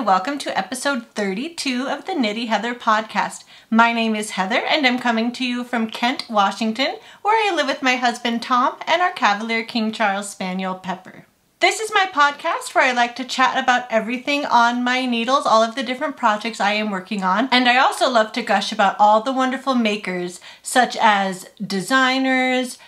and welcome to episode 32 of the Knitty Heather podcast. My name is Heather and I'm coming to you from Kent, Washington, where I live with my husband Tom and our Cavalier King Charles Spaniel Pepper. This is my podcast where I like to chat about everything on my needles, all of the different projects I am working on, and I also love to gush about all the wonderful makers such as designers,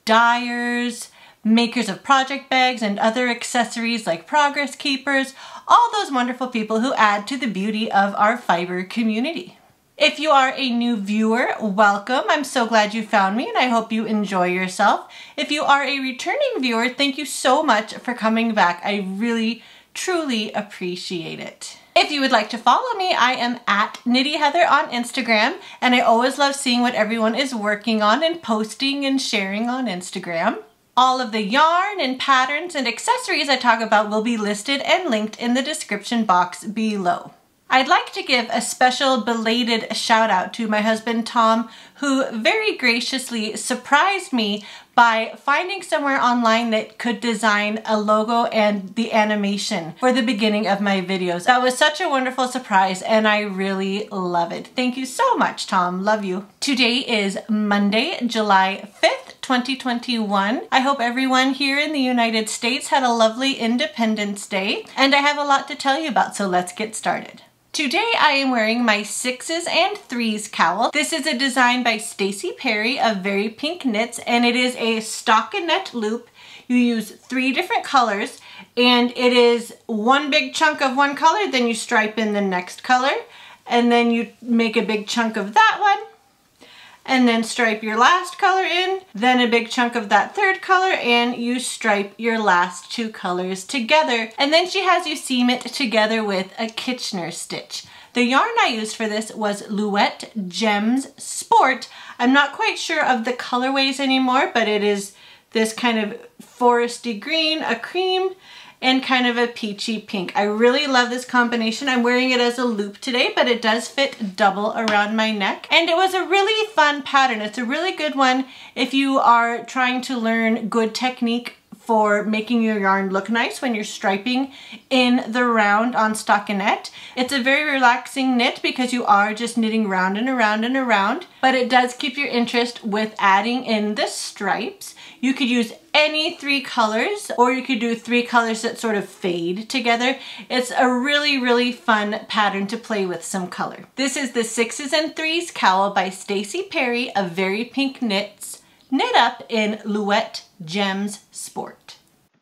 dyers, makers of project bags and other accessories like progress keepers, all those wonderful people who add to the beauty of our fiber community. If you are a new viewer, welcome. I'm so glad you found me and I hope you enjoy yourself. If you are a returning viewer, thank you so much for coming back. I really, truly appreciate it. If you would like to follow me, I am at Knitty Heather on Instagram, and I always love seeing what everyone is working on and posting and sharing on Instagram. All of the yarn and patterns and accessories I talk about will be listed and linked in the description box below. I'd like to give a special belated shout out to my husband Tom, who very graciously surprised me by finding somewhere online that could design a logo and the animation for the beginning of my videos. That was such a wonderful surprise and I really love it. Thank you so much, Tom. Love you. Today is Monday, July 5th, 2021. I hope everyone here in the United States had a lovely Independence Day, and I have a lot to tell you about, so let's get started. Today I am wearing my 6s and 3s cowl. This is a design by Stacey Perry of Very Pink Knits, and it is a stockinette loop. You use 3 different colors, and it is one big chunk of one color, then you stripe in the next color, and then you make a big chunk of that one, and then stripe your last color in, then a big chunk of that third color, and you stripe your last 2 colors together. And then she has you seam it together with a Kitchener stitch. The yarn I used for this was Wyatt Gems Sport. I'm not quite sure of the colorways anymore, but it is this kind of foresty green, a cream, and kind of a peachy pink. I really love this combination. I'm wearing it as a loop today, but it does fit double around my neck. And it was a really fun pattern. It's a really good one if you are trying to learn good technique for making your yarn look nice when you're striping in the round on stockinette. It's a very relaxing knit because you are just knitting round and around and around, but it does keep your interest with adding in the stripes. You could use any 3 colors, or you could do 3 colors that sort of fade together. It's a really, really fun pattern to play with some color. This is the 6s and 3s cowl by Stacey Perry of Very Pink Knits, knit up in Wyatt Gems Sport.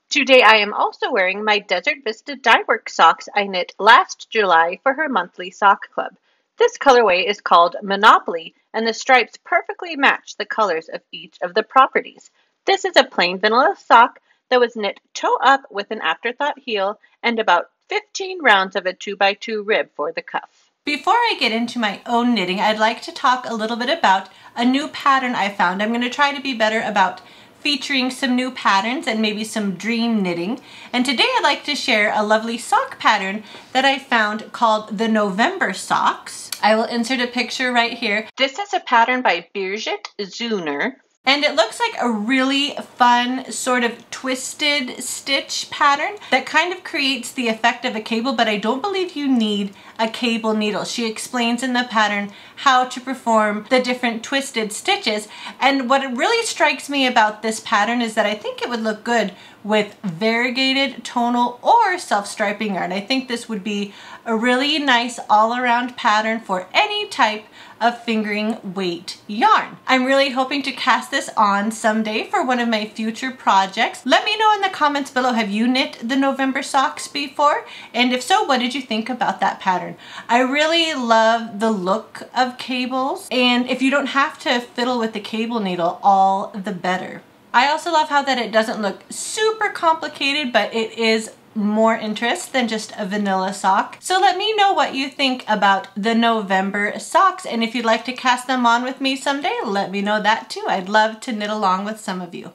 Today I am also wearing my Desert Vista dyework socks I knit last July for her monthly sock club. This colorway is called Monopoly, and the stripes perfectly match the colors of each of the properties. This is a plain vanilla sock that was knit toe up with an afterthought heel and about 15 rounds of a 2x2 rib for the cuff. Before I get into my own knitting, I'd like to talk a little bit about a new pattern I found. I'm going to try to be better about featuring some new patterns and maybe some dream knitting. And today I'd like to share a lovely sock pattern that I found called the November Socks. I will insert a picture right here. This is a pattern by Birgit Zuner. And it looks like a really fun sort of twisted stitch pattern that kind of creates the effect of a cable, but I don't believe you need a cable needle. She explains in the pattern how to perform the different twisted stitches. And what really strikes me about this pattern is that I think it would look good with variegated, tonal, or self-striping yarn. I think this would be a really nice all-around pattern for any type of fingering weight yarn. I'm really hoping to cast this on someday for one of my future projects. Let me know in the comments below, have you knit the November socks before? And if so, what did you think about that pattern? I really love the look of cables, and if you don't have to fiddle with the cable needle, all the better. I also love how that it doesn't look super complicated, but it is more interest than just a vanilla sock. So let me know what you think about the November socks, and if you'd like to cast them on with me someday, let me know that too. I'd love to knit along with some of you.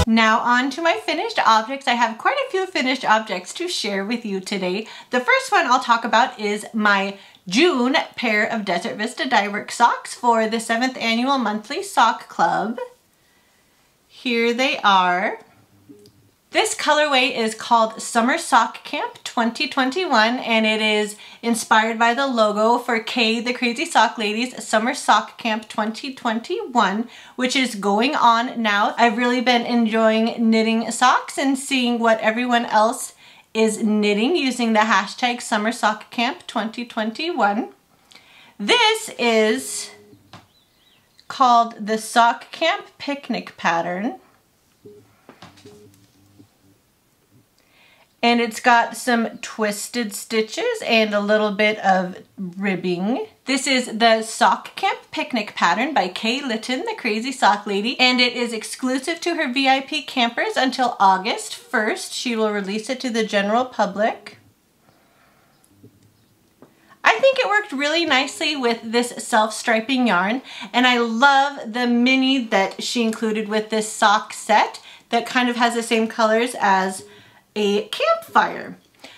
Now on to my finished objects. I have quite a few finished objects to share with you today. The first one I'll talk about is my June pair of Desert Vista Dyeworks socks for the 7th annual monthly sock club. Here they are. This colorway is called Summer Sock Camp 2021, and it is inspired by the logo for Kay the Crazy Sock Lady's Summer Sock Camp 2021, which is going on now. I've really been enjoying knitting socks and seeing what everyone else is knitting using the hashtag Summer Sock Camp 2021. This is called the Sock Camp Picnic pattern. And it's got some twisted stitches and a little bit of ribbing. This is the Sock Camp Picnic pattern by Kay Litton, the Crazy Sock Lady, and it is exclusive to her VIP campers until August 1st. She will release it to the general public. I think it worked really nicely with this self-striping yarn, and I love the mini that she included with this sock set that kind of has the same colors as a campfire.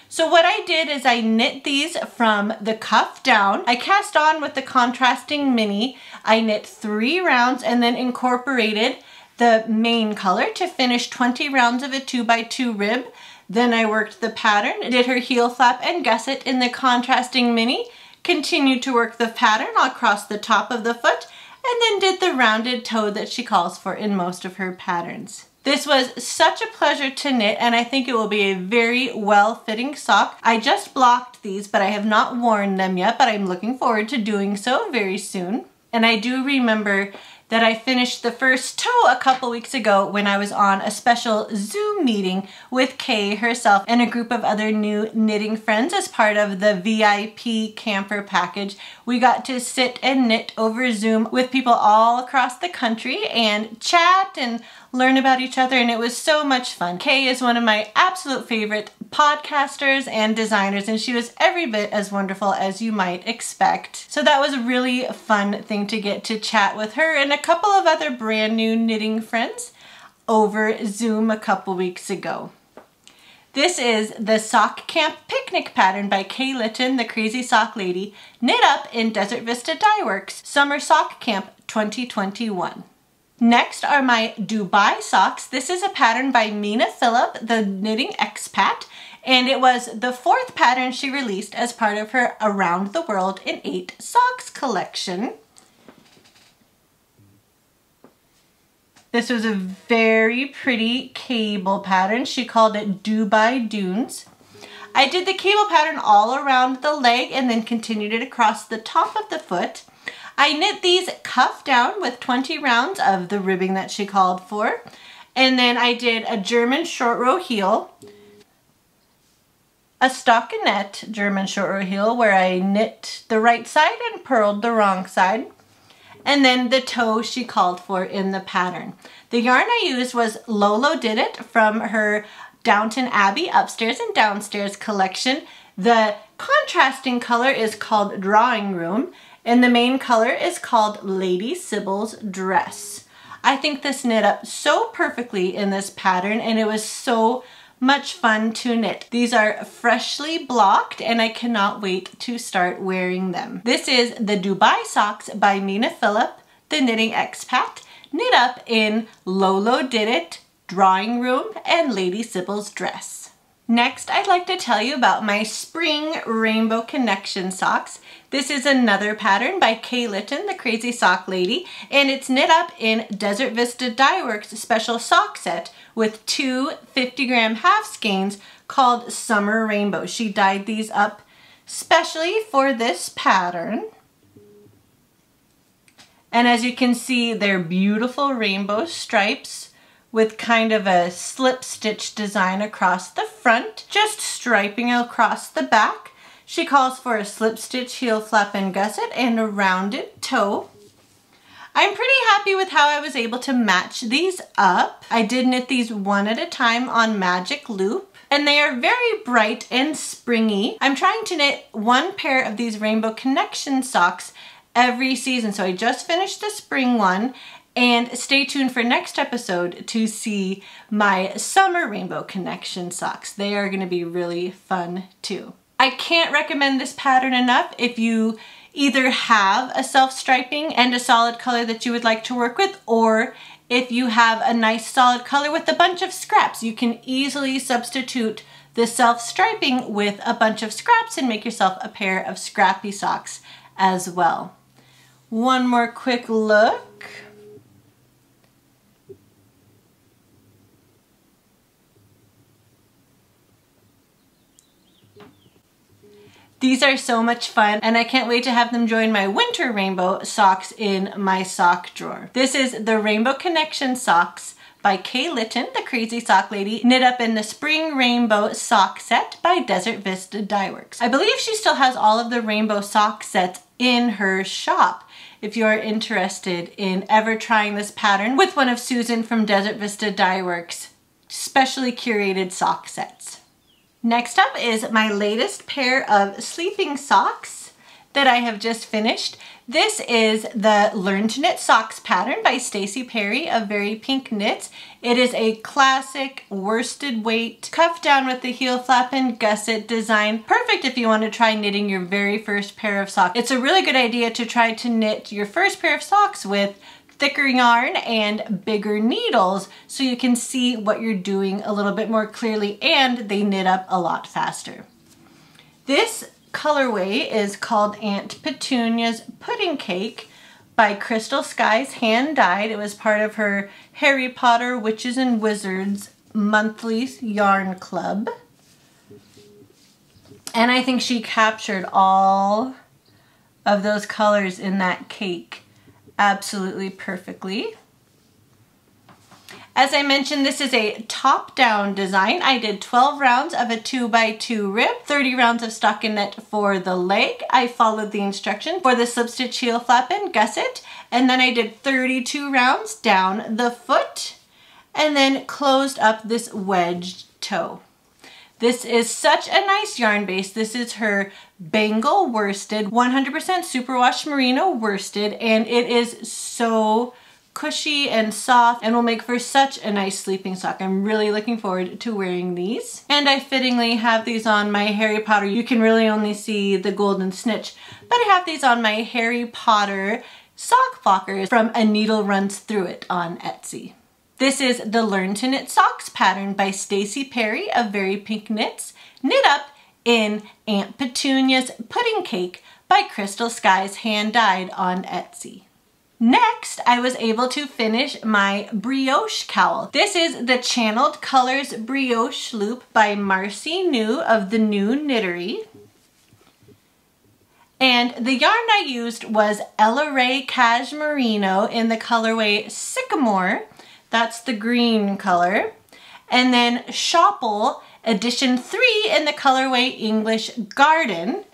So what I did is I knit these from the cuff down. I cast on with the contrasting mini. I knit 3 rounds and then incorporated the main color to finish 20 rounds of a 2x2 rib. Then I worked the pattern, did her heel flap and gusset in the contrasting mini, continued to work the pattern across the top of the foot, and then did the rounded toe that she calls for in most of her patterns. This was such a pleasure to knit, and I think it will be a very well-fitting sock. I just blocked these, but I have not worn them yet, but I'm looking forward to doing so very soon. And I do remember that I finished the first toe a couple weeks ago when I was on a special Zoom meeting with Kay herself and a group of other new knitting friends as part of the VIP camper package. We got to sit and knit over Zoom with people all across the country and chat and learn about each other, and it was so much fun. Kay is one of my absolute favorite podcasters and designers, and she was every bit as wonderful as you might expect. So that was a really fun thing to get to chat with her and a couple of other brand new knitting friends over Zoom a couple weeks ago. This is the Sock Camp Picnic pattern by Kay Litton, the Crazy Sock Lady, knit up in Desert Vista Dyeworks Summer Sock Camp 2021. Next are my Dubai socks. This is a pattern by Mina Phillip, the knitting expat, and it was the 4th pattern she released as part of her Around the World in 8 Socks collection. This was a very pretty cable pattern. She called it Dubai Dunes. I did the cable pattern all around the leg and then continued it across the top of the foot. I knit these cuff down with 20 rounds of the ribbing that she called for. And then I did a German short row heel, a stockinette German short row heel where I knit the right side and purled the wrong side. And then the toe she called for in the pattern. The yarn I used was Lolo Did It from her Downton Abbey Upstairs and Downstairs collection. The contrasting color is called Drawing Room, and the main color is called Lady Sybil's Dress. I think this knit up so perfectly in this pattern, and it was so much fun to knit. These are freshly blocked, and I cannot wait to start wearing them. This is the Dubai socks by Mina Phillip, the knitting expat, knit up in Lolo Did It, Drawing Room, and Lady Sybil's Dress. Next, I'd like to tell you about my Spring Rainbow Connection socks. This is another pattern by Kay Litton, the Crazy Sock Lady, and it's knit up in Desert Vista Dyeworks special sock set with 2 50-gram half skeins called Summer Rainbow. She dyed these up specially for this pattern. And as you can see, they're beautiful rainbow stripes with kind of a slip stitch design across the front, just striping across the back. She calls for a slip stitch heel flap and gusset and a rounded toe. I'm pretty happy with how I was able to match these up. I did knit these one at a time on Magic Loop, and they are very bright and springy. I'm trying to knit 1 pair of these Rainbow Connection socks every season, so I just finished the spring one, and stay tuned for next episode to see my Summer Rainbow Connection socks. They are going to be really fun too. I can't recommend this pattern enough if you either have a self-striping and a solid color that you would like to work with, or if you have a nice solid color with a bunch of scraps. You can easily substitute the self-striping with a bunch of scraps and make yourself a pair of scrappy socks as well. One more quick look. These are so much fun, and I can't wait to have them join my winter rainbow socks in my sock drawer. This is the Rainbow Connection Socks by Kay Litton, the crazy sock lady, knit up in the Spring Rainbow Sock Set by Desert Vista Dye Works. I believe she still has all of the rainbow sock sets in her shop. If you are interested in ever trying this pattern with one of Susan from Desert Vista Dye Works' specially curated sock sets. Next up is my latest pair of sleeping socks that I have just finished. This is the Learn to Knit Socks pattern by Stacey Perry of Very Pink Knits. It is a classic worsted weight, cuff down with the heel flap and gusset design. Perfect if you want to try knitting your very first pair of socks. It's a really good idea to try to knit your first pair of socks with thicker yarn and bigger needles so you can see what you're doing a little bit more clearly, and they knit up a lot faster. This colorway is called Aunt Petunia's Pudding Cake by Crystal Skies hand dyed. It was part of her Harry Potter Witches and Wizards monthly yarn club. And I think she captured all of those colors in that cake absolutely perfectly. As I mentioned, this is a top-down design. I did 12 rounds of a 2x2 rib, 30 rounds of stockinette for the leg. I followed the instructions for the slip stitch heel flap and gusset, and then I did 32 rounds down the foot, and then closed up this wedged toe. This is such a nice yarn base. This is her Bengal worsted, 100% superwash merino worsted, and it is so cushy and soft and will make for such a nice sleeping sock. I'm really looking forward to wearing these. And I fittingly have these on my Harry Potter. You can really only see the golden snitch, but I have these on my Harry Potter sock flockers from A Needle Runs Through It on Etsy. This is the Learn to Knit Socks pattern by Stacey Perry of Very Pink Knits, knit up in Aunt Petunia's Pudding Cake by Crystal Skies hand dyed on Etsy. Next, I was able to finish my brioche cowl. This is the Channeled Colors Brioche Loop by Marcy New of the New Knittery. And the yarn I used was Ella Rae Cashmerino in the colorway Sycamore. That's the green color. And then Shopple Edition 3 in the colorway English Garden.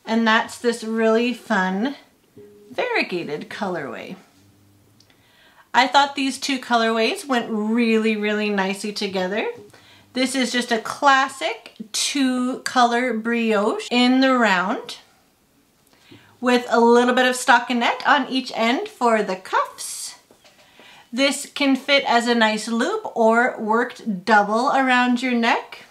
And that's this really fun variegated colorway. I thought these two colorways went really, really nicely together. This is just a classic 2-color brioche in the round with a little bit of stockinette on each end for the cuffs. This can fit as a nice loop or worked double around your neck.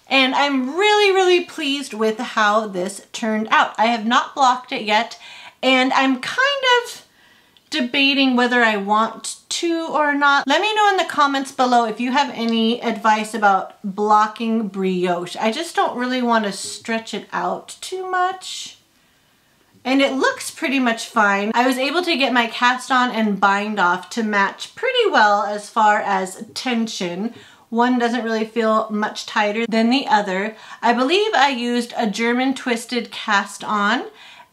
And I'm really, really pleased with how this turned out. I have not blocked it yet, and I'm kind of debating whether I want to or not. Let me know in the comments below if you have any advice about blocking brioche. I just don't really want to stretch it out too much. And it looks pretty much fine. I was able to get my cast on and bind off to match pretty well as far as tension. One doesn't really feel much tighter than the other. I believe I used a German twisted cast on,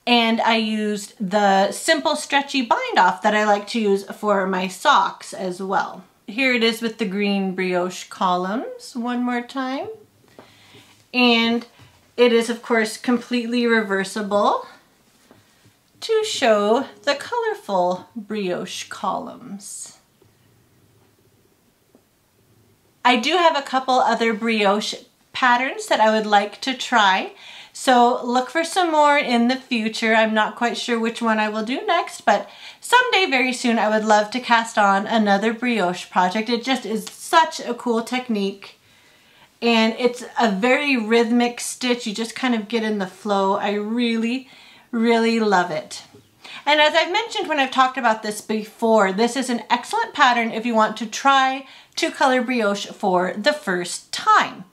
and I used the simple stretchy bind off that I like to use for my socks as well. Here it is with the green brioche columns one more time. And it is of course completely reversible to show the colorful brioche columns. I do have a couple other brioche patterns that I would like to try, so look for some more in the future. I'm not quite sure which one I will do next, but someday very soon I would love to cast on another brioche project. It just is such a cool technique, and it's a very rhythmic stitch. You just kind of get in the flow. I really, really love it. And as I've mentioned when I've talked about this before, this is an excellent pattern if you want to try Two Color Brioche for the first time.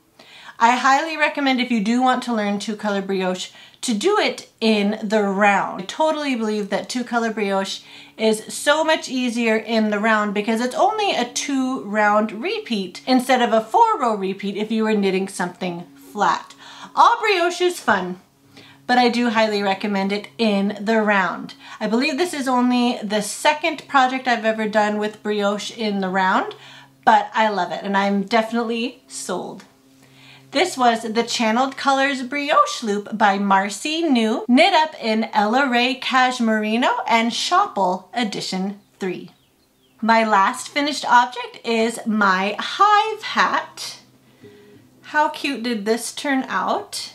I highly recommend, if you do want to learn Two Color Brioche, to do it in the round. I totally believe that Two Color Brioche is so much easier in the round because it's only a 2-round repeat instead of a 4-row repeat if you were knitting something flat. All brioche is fun, but I do highly recommend it in the round. I believe this is only the second project I've ever done with brioche in the round, but I love it and I'm definitely sold. This was the Channeled Colors Brioche Loop by Marcy New, knit up in Ella Rae Cashmerino and Shopple Edition 3. My last finished object is my Hive Hat. How cute did this turn out?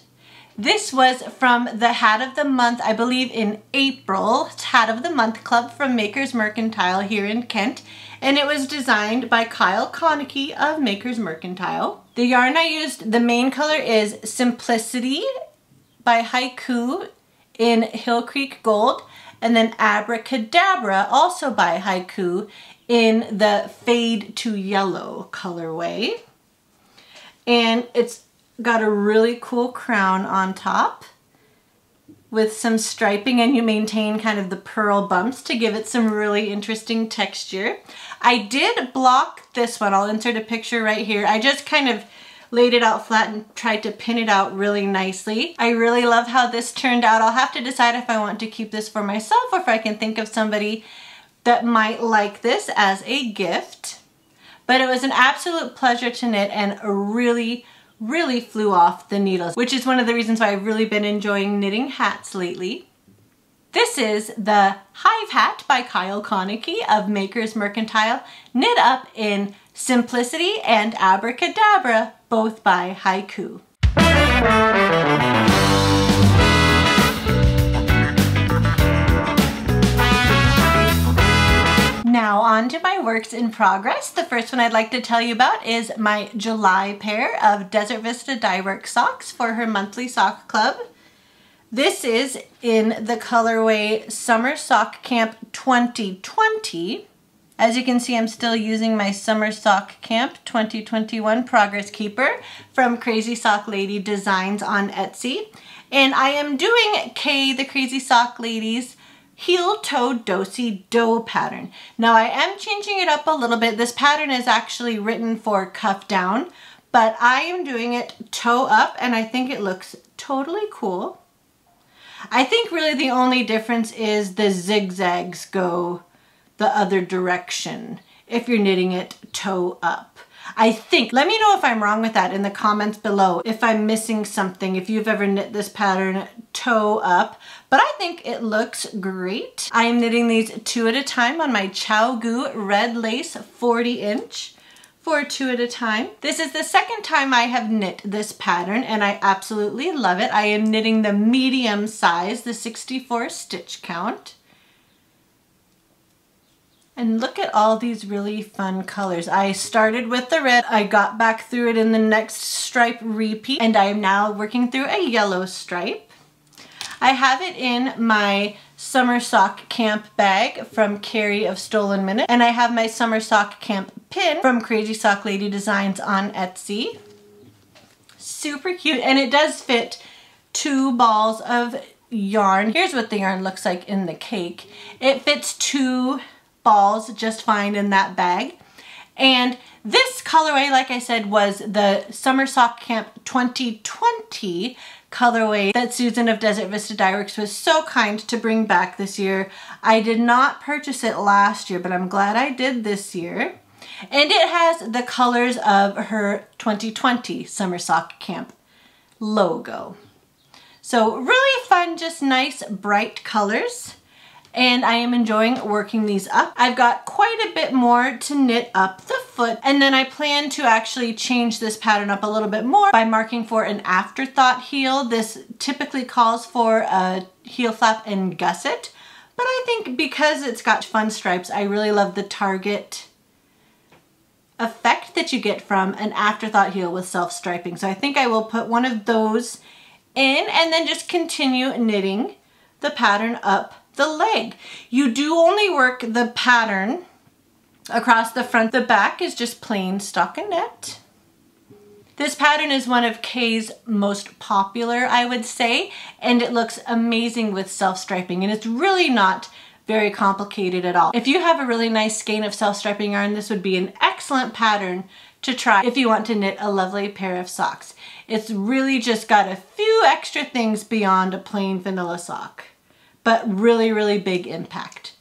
This was from the Hat of the Month, I believe in April, Hat of the Month Club from Makers Mercantile here in Kent. And it was designed by Kyle Konecki of Makers Mercantile. The yarn I used, the main color is Simplicity by Haiku in Hill Creek Gold, and then Abracadabra, also by Haiku, in the Fade to Yellow colorway. And it's got a really cool crown on top with some striping, and you maintain kind of the pearl bumps to give it some really interesting texture. I did block this one. I'll insert a picture right here. I just kind of laid it out flat and tried to pin it out really nicely. I really love how this turned out. I'll have to decide if I want to keep this for myself or if I can think of somebody that might like this as a gift. But it was an absolute pleasure to knit and really flew off the needles, which is one of the reasons why I've really been enjoying knitting hats lately. This is the Hive Hat by Kyle Konecki of Makers Mercantile, knit up in Simplicity and Abracadabra, both by Haiku. Now on to my works in progress. The first one I'd like to tell you about is my July pair of Desert Vista Dyework socks for her monthly sock club. This is in the colorway Summer Sock Camp 2020. As you can see, I'm still using my Summer Sock Camp 2021 Progress Keeper from Crazy Sock Lady Designs on Etsy. And I am doing Kay the Crazy Sock Lady's heel toe dosey dough pattern. Now I am changing it up a little bit. This pattern is actually written for cuff down, but I am doing it toe up and I think it looks totally cool. I think really the only difference is the zigzags go the other direction if you're knitting it toe up. I think, let me know if I'm wrong with that in the comments below, if I'm missing something, if you've ever knit this pattern toe up, but I think it looks great. I am knitting these 2 at a time on my ChiaoGoo red lace 40-inch for 2 at a time. This is the second time I have knit this pattern and I absolutely love it. I am knitting the medium size, the 64 stitch count. And look at all these really fun colors. I started with the red, I got back through it in the next stripe repeat, and I am now working through a yellow stripe. I have it in my Summer Sock Camp bag from Carrie of Stolen Minute, and I have my Summer Sock Camp pin from Crazy Sock Lady Designs on Etsy. Super cute, and it does fit 2 balls of yarn. Here's what the yarn looks like in the cake. It fits 2 balls just fine in that bag. And this colorway, like I said, was the Summer Sock Camp 2020 colorway that Susan of Desert Vista Dyeworks was so kind to bring back this year. I did not purchase it last year, but I'm glad I did this year. And it has the colors of her 2020 Summer Sock Camp logo. So really fun, just nice bright colors. And I am enjoying working these up. I've got quite a bit more to knit up the foot, and then I plan to actually change this pattern up a little bit more by marking for an afterthought heel. This typically calls for a heel flap and gusset, but I think because it's got fun stripes, I really love the target effect that you get from an afterthought heel with self-striping. So I think I will put one of those in and then just continue knitting the pattern up the leg. You do only work the pattern across the front. The back is just plain stockinette. This pattern is one of Kay's most popular, I would say, and it looks amazing with self-striping, and it's really not very complicated at all. If you have a really nice skein of self-striping yarn, this would be an excellent pattern to try if you want to knit a lovely pair of socks. It's really just got a few extra things beyond a plain vanilla sock, but really, really big impact.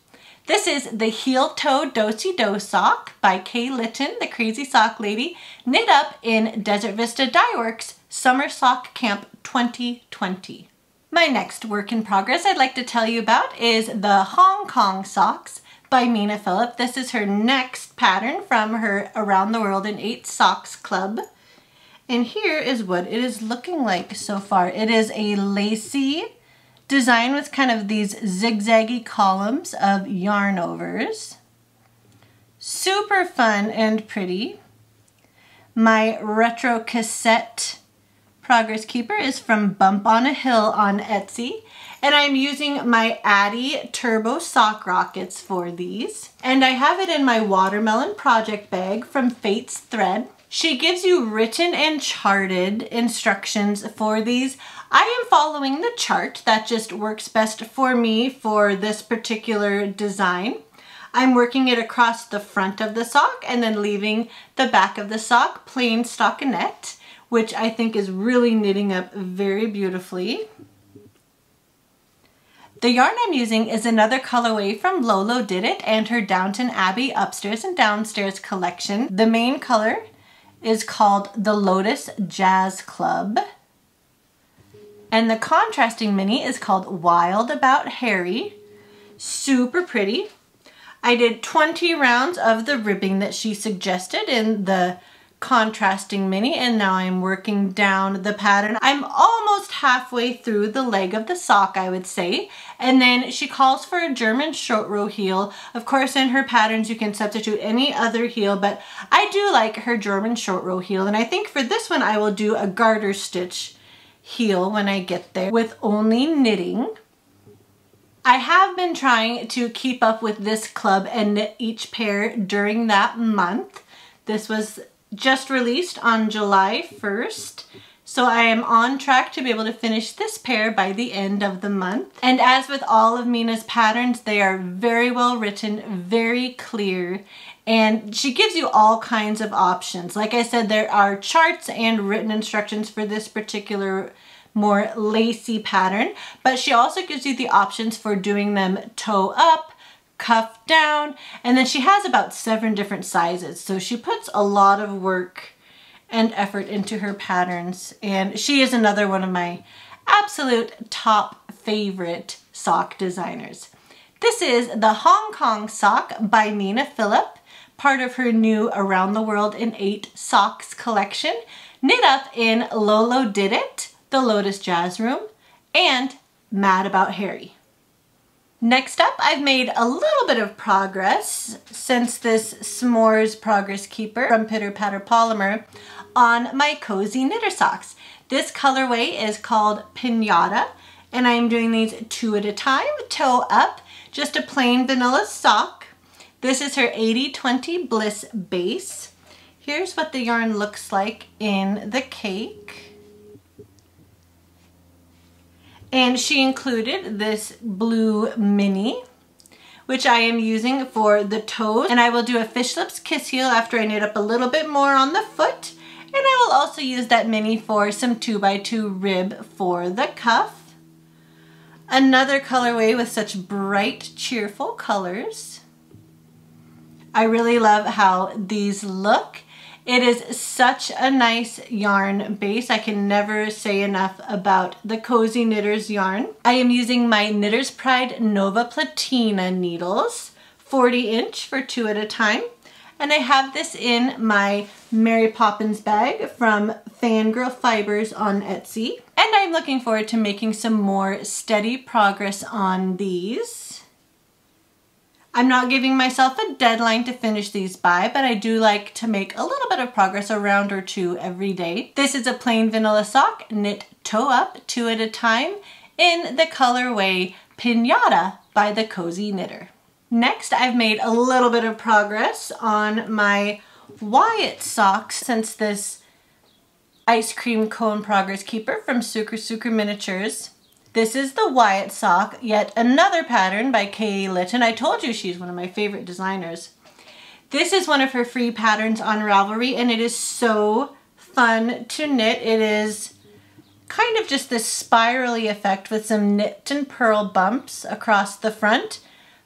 This is the Heel Toe Do-Si-Do sock by Kay Litton, the Crazy Sock Lady, knit up in Desert Vista Dye Works Summer Sock Camp 2020. My next work in progress I'd like to tell you about is the Hong Kong Socks by Mina Phillip. This is her next pattern from her Around the World in 8 Socks Club. And here is what it is looking like so far. It is a lacy design with kind of these zigzaggy columns of yarn overs. Super fun and pretty. My retro cassette progress keeper is from Bump on a Hill on Etsy, and I'm using my Addi Turbo Sock Rockets for these. And I have it in my watermelon project bag from Fate's Thread. She gives you written and charted instructions for these. I am following the chart. That just works best for me for this particular design. I'm working it across the front of the sock and then leaving the back of the sock plain stockinette, which I think is really knitting up very beautifully. The yarn I'm using is another colorway from Lolo Did It and her Downton Abbey Upstairs and Downstairs collection. The main color is called the Lotus Jazz Club. And the contrasting mini is called Wild About Harry. Super pretty. I did 20 rounds of the ribbing that she suggested in the contrasting mini, and now I'm working down the pattern. I'm almost halfway through the leg of the sock, I would say, and then she calls for a German short row heel. Of course, in her patterns you can substitute any other heel, but I do like her German short row heel, and I think for this one I will do a garter stitch heel when I get there with only knitting. I have been trying to keep up with this club and knit each pair during that month. This was just released on July 1st, so I am on track to be able to finish this pair by the end of the month. And as with all of Mina's patterns, they are very well written, very clear, and she gives you all kinds of options. Like I said, there are charts and written instructions for this particular more lacy pattern, but she also gives you the options for doing them toe up, cuff down, and then she has about 7 different sizes. So she puts a lot of work and effort into her patterns, and she is another one of my absolute top favorite sock designers. This is the Hong Kong sock by Mina Phillip, part of her new Around the World in 8 Socks collection, knit up in Lolo Did It, the Lotus Jazz Room, and Mad About Harry. Next up, I've made a little bit of progress since this S'mores Progress Keeper from Pitter Patter Polymer on my cozy knitter socks. This colorway is called Pinata, and I'm doing these 2 at a time, toe up, just a plain vanilla sock. This is her 80/20 Bliss base. Here's what the yarn looks like in the cake. And she included this blue mini, which I am using for the toes. And I will do a fish lips kiss heel after I knit up a little bit more on the foot. And I will also use that mini for some 2x2 rib for the cuff. Another colorway with such bright, cheerful colors. I really love how these look. It is such a nice yarn base. I can never say enough about the Cozy Knitters yarn. I am using my Knitter's Pride Nova Platina needles, 40" for 2 at a time. And I have this in my Mary Poppins bag from Fangirl Fibers on Etsy. And I'm looking forward to making some more steady progress on these. I'm not giving myself a deadline to finish these by, but I do like to make a little bit of progress, a round or two every day. This is a plain vanilla sock, knit toe up, 2 at a time, in the colorway Pinata by the Cozy Knitter. Next, I've made a little bit of progress on my Wyatt Socks since this ice cream cone progress keeper from Sucre Miniatures. This is the Wyatt sock, yet another pattern by Kay Litton. I told you she's one of my favorite designers. This is one of her free patterns on Ravelry, and it is so fun to knit. It is kind of just this spirally effect with some knit and purl bumps across the front,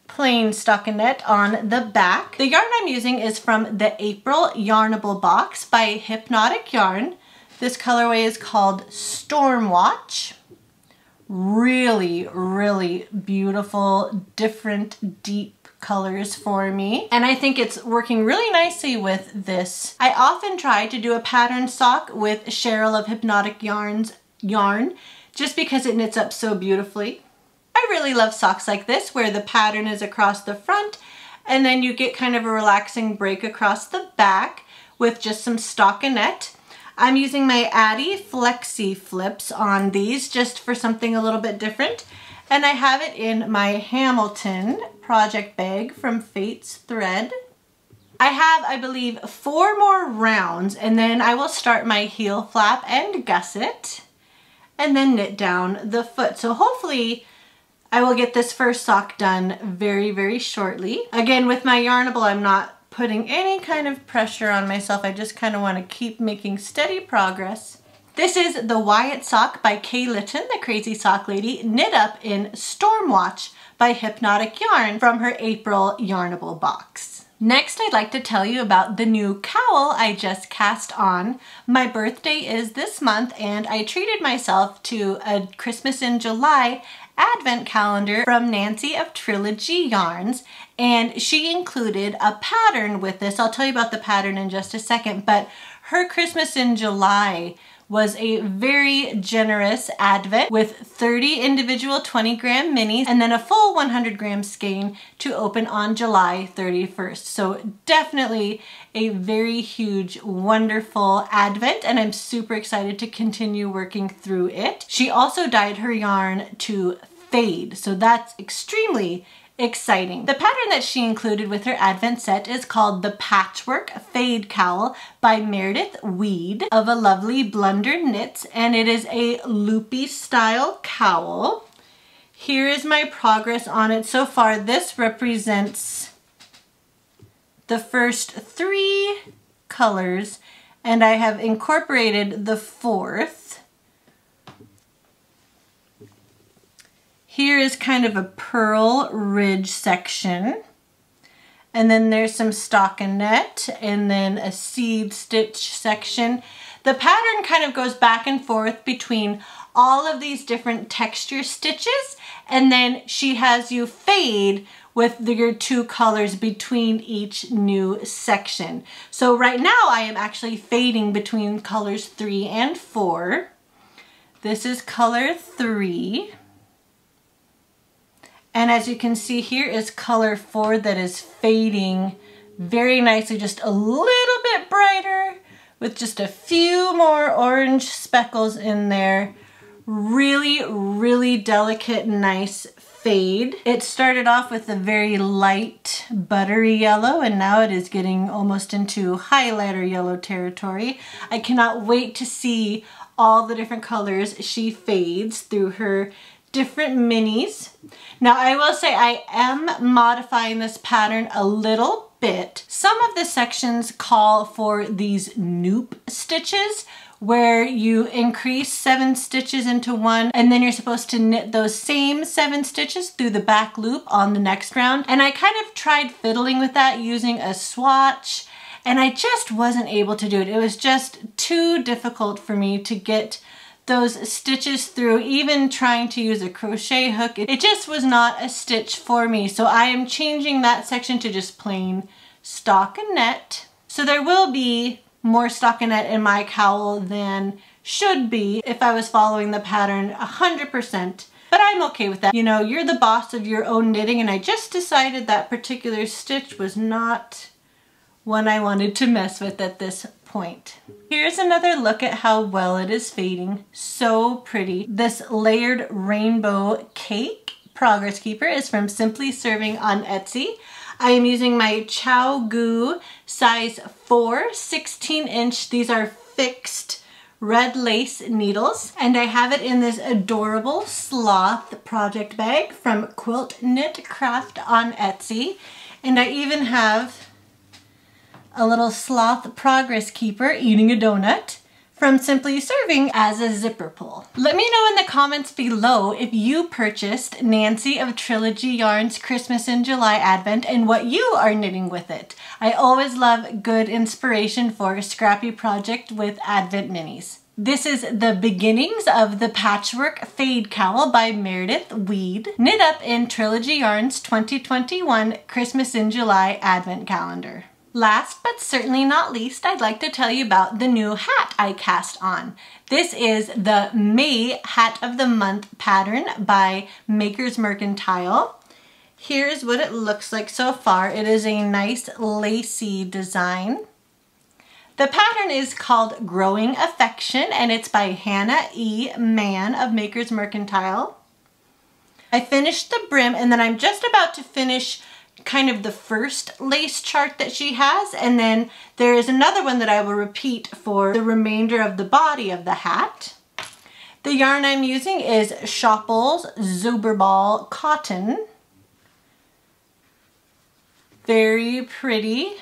plain stockinette on the back. The yarn I'm using is from the April Yarnable box by Hypnotic Yarn. This colorway is called Stormwatch. Really, really beautiful, different, deep colors for me. And I think it's working really nicely with this. I often try to do a pattern sock with Cheryl of Hypnotic Yarn's yarn, just because it knits up so beautifully. I really love socks like this, where the pattern is across the front, and then you get kind of a relaxing break across the back with just some stockinette. I'm using my Addi Flexi Flips on these just for something a little bit different. And I have it in my Hamilton project bag from Fate's Thread. I have, I believe, 4 more rounds, and then I will start my heel flap and gusset and then knit down the foot. So hopefully I will get this first sock done very, very shortly. Again, with my Yarnable, I'm not putting any kind of pressure on myself. I just kind of want to keep making steady progress. This is the Wyatt sock by Kay Litton, the crazy sock lady, knit up in Stormwatch by Hypnotic Yarn from her April Yarnable box. Next, I'd like to tell you about the new cowl I just cast on. My birthday is this month, and I treated myself to a Christmas in July advent calendar from Nancy of Trilogy Yarns, and she included a pattern with this. I'll tell you about the pattern in just a second, but her Christmas in July was a very generous advent with 30 individual 20-gram minis and then a full 100-gram skein to open on July 31st. So definitely a very huge, wonderful advent, and I'm super excited to continue working through it. She also dyed her yarn to fade, so that's extremely exciting. The pattern that she included with her advent set is called the Patchwork Fade Cowl by Meredith Weed of A Lovely Blunder Knits, and it is a loopy style cowl. Here is my progress on it so far. This represents the first 3 colors, and I have incorporated the 4th. Here is kind of a purl ridge section, and then there's some stockinette and then a seed stitch section. The pattern kind of goes back and forth between all of these different texture stitches, and then she has you fade with your 2 colors between each new section. So right now I am actually fading between colors 3 and 4. This is color 3. And as you can see, here is color 4 that is fading very nicely, just a little bit brighter with just a few more orange speckles in there. Really, really delicate, nice fade. It started off with a very light buttery yellow, and now it is getting almost into highlighter yellow territory. I cannot wait to see all the different colors she fades through her different minis. Now I will say I am modifying this pattern a little bit. Some of the sections call for these noop stitches, where you increase 7 stitches into one, and then you're supposed to knit those same 7 stitches through the back loop on the next round. And I kind of tried fiddling with that using a swatch, and I just wasn't able to do it. It was just too difficult for me to get those stitches through, even trying to use a crochet hook. It just was not a stitch for me. So I am changing that section to just plain stockinette. So there will be more stockinette in my cowl than should be if I was following the pattern 100%. But I'm okay with that. You know, you're the boss of your own knitting, and I just decided that particular stitch was not one I wanted to mess with at this point. Here's another look at how well it is fading. So pretty. This layered rainbow cake progress keeper is from Simply Serving on Etsy. I am using my ChiaoGoo size 4 16-inch. These are fixed red lace needles, and I have it in this adorable sloth project bag from Quilt Knit Craft on Etsy. And I even have a little sloth progress keeper eating a donut from Simply Serving as a zipper pull. Let me know in the comments below if you purchased Nancy of Trilogy Yarns Christmas in July Advent and what you are knitting with it. I always love good inspiration for a scrappy project with Advent minis. This is the beginnings of the Patchwork Fade Cowl by Meredith Weed, knit up in Trilogy Yarns 2021 Christmas in July Advent Calendar. Last but certainly not least, I'd like to tell you about the new hat I cast on. This is the May Hat of the Month pattern by Maker's Mercantile. Here's what it looks like so far. It is a nice lacy design. The pattern is called Growing Affection, and it's by Hannah E. Mann of Maker's Mercantile. I finished the brim, and then I'm just about to finish kind of the first lace chart that she has, and then there is another one that I will repeat for the remainder of the body of the hat. The yarn I'm using is Schoppel's Zuberball Cotton. Very pretty.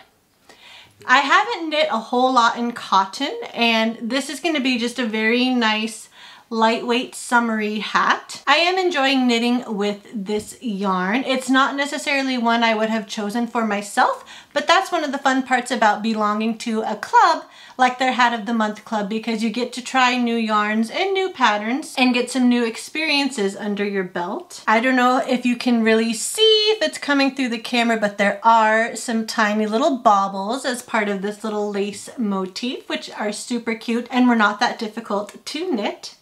I haven't knit a whole lot in cotton, and this is going to be just a very nice lightweight summery hat. I am enjoying knitting with this yarn. It's not necessarily one I would have chosen for myself, but that's one of the fun parts about belonging to a club like their Hat of the Month club, because you get to try new yarns and new patterns and get some new experiences under your belt. I don't know if you can really see if it's coming through the camera, but there are some tiny little baubles as part of this little lace motif, which are super cute and were not that difficult to knit.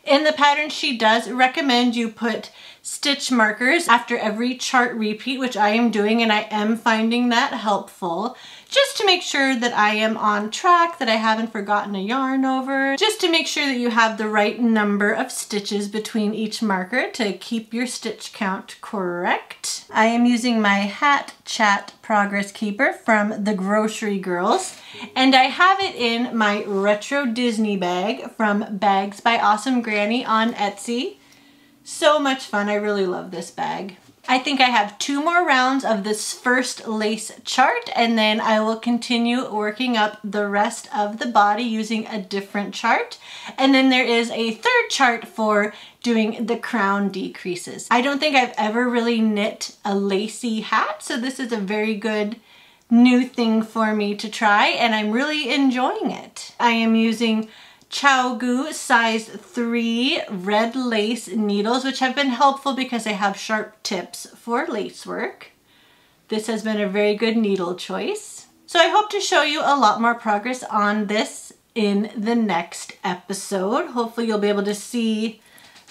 In the pattern, she does recommend you put stitch markers after every chart repeat, which I am doing, and I am finding that helpful, just to make sure that I am on track, that I haven't forgotten a yarn over, just to make sure that you have the right number of stitches between each marker to keep your stitch count correct. I am using my Hat Chat Progress Keeper from the Grocery Girls, and I have it in my Retro Disney bag from Bags by Awesome Granny on Etsy. So much fun. I really love this bag. I think I have 2 more rounds of this first lace chart, and then I will continue working up the rest of the body using a different chart. And then there is a 3rd chart for doing the crown decreases. I don't think I've ever really knit a lacy hat, so this is a very good new thing for me to try, and I'm really enjoying it. I am using ChiaoGoo size 3 red lace needles, which have been helpful because they have sharp tips for lace work. This has been a very good needle choice. So I hope to show you a lot more progress on this in the next episode. Hopefully you'll be able to see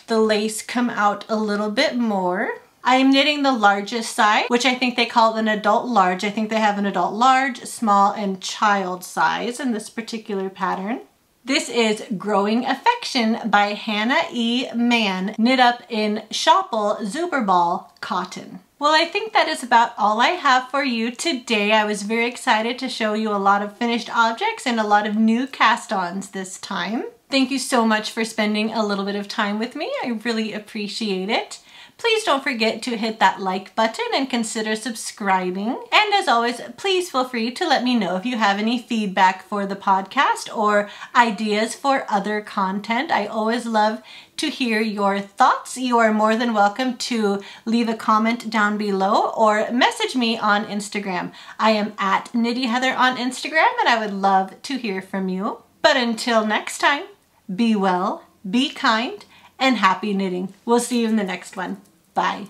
the lace come out a little bit more. I am knitting the largest size, which I think they call an adult large. I think they have an adult large, small, and child size in this particular pattern. This is Growing Affection by Hannah E. Mann, knit up in Schoppel Zuberball Cotton. Well, I think that is about all I have for you today. I was very excited to show you a lot of finished objects and a lot of new cast-ons this time. Thank you so much for spending a little bit of time with me. I really appreciate it. Please don't forget to hit that like button and consider subscribing. And as always, please feel free to let me know if you have any feedback for the podcast or ideas for other content. I always love to hear your thoughts. You are more than welcome to leave a comment down below or message me on Instagram. I am at Knitty Heather on Instagram, and I would love to hear from you. But until next time, be well, be kind, and happy knitting. We'll see you in the next one. Bye.